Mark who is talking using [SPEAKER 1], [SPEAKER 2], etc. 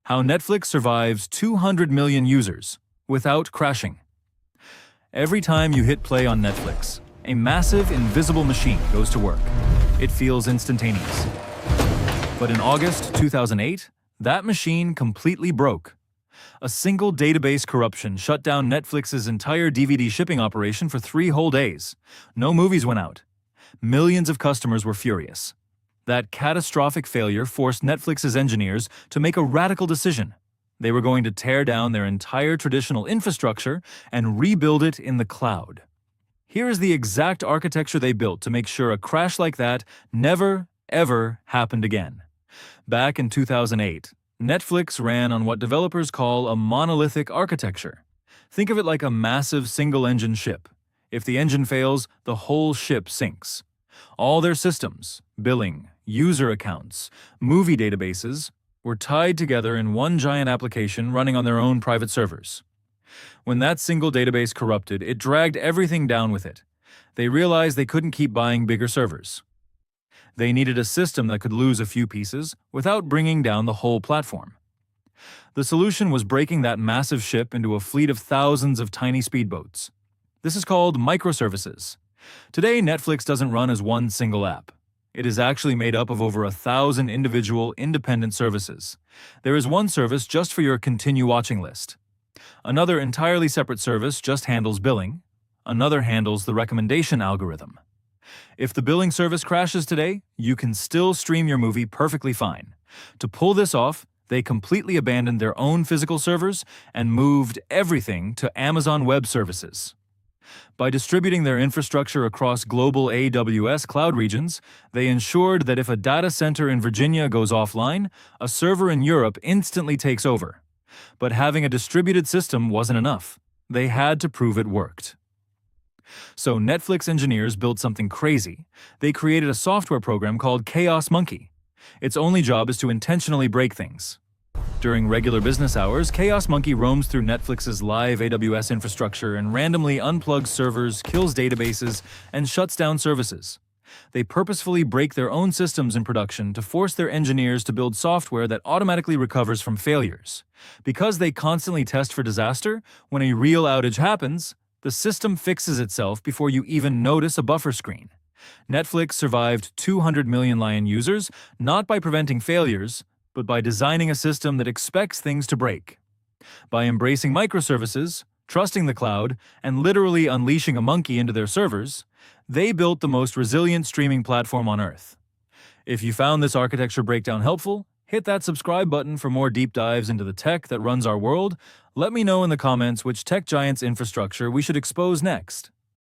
[SPEAKER 1] How Netflix survives 200 million users without crashing. Every time you hit play on Netflix, a massive invisible machine goes to work. It feels instantaneous. But in August 2008, that machine completely broke. A single database corruption shut down Netflix's entire DVD shipping operation for 3 whole days. No movies went out. Millions of customers were furious. That catastrophic failure forced Netflix's engineers to make a radical decision. They were going to tear down their entire traditional infrastructure and rebuild it in the cloud. Here is the exact architecture they built to make sure a crash like that never, ever happened again. Back in 2008, Netflix ran on what developers call a monolithic architecture. Think of it like a massive single-engine ship. If the engine fails, the whole ship sinks. All their systems, billing, user accounts, movie databases, were tied together in one giant application running on their own private servers. When that single database corrupted, it dragged everything down with it. They realized they couldn't keep buying bigger servers. They needed a system that could lose a few pieces without bringing down the whole platform. The solution was breaking that massive ship into a fleet of thousands of tiny speedboats. This is called microservices. Today, Netflix doesn't run as one single app. It is actually made up of over 1,000 individual, independent services. There is one service just for your continue watching list. Another entirely separate service just handles billing. Another handles the recommendation algorithm. If the billing service crashes today, you can still stream your movie perfectly fine. To pull this off, they completely abandoned their own physical servers and moved everything to Amazon Web Services. By distributing their infrastructure across global AWS cloud regions, they ensured that if a data center in Virginia goes offline, a server in Europe instantly takes over. But having a distributed system wasn't enough. They had to prove it worked. So Netflix engineers built something crazy. They created a software program called Chaos Monkey. Its only job is to intentionally break things. During regular business hours, Chaos Monkey roams through Netflix's live AWS infrastructure and randomly unplugs servers, kills databases, and shuts down services. They purposefully break their own systems in production to force their engineers to build software that automatically recovers from failures. Because they constantly test for disaster, when a real outage happens, the system fixes itself before you even notice a buffer screen. Netflix survived 200 million lion users, not by preventing failures, but by designing a system that expects things to break. By embracing microservices, trusting the cloud, and literally unleashing a monkey into their servers, they built the most resilient streaming platform on Earth. If you found this architecture breakdown helpful, hit that subscribe button for more deep dives into the tech that runs our world. Let me know in the comments which tech giant's infrastructure we should expose next.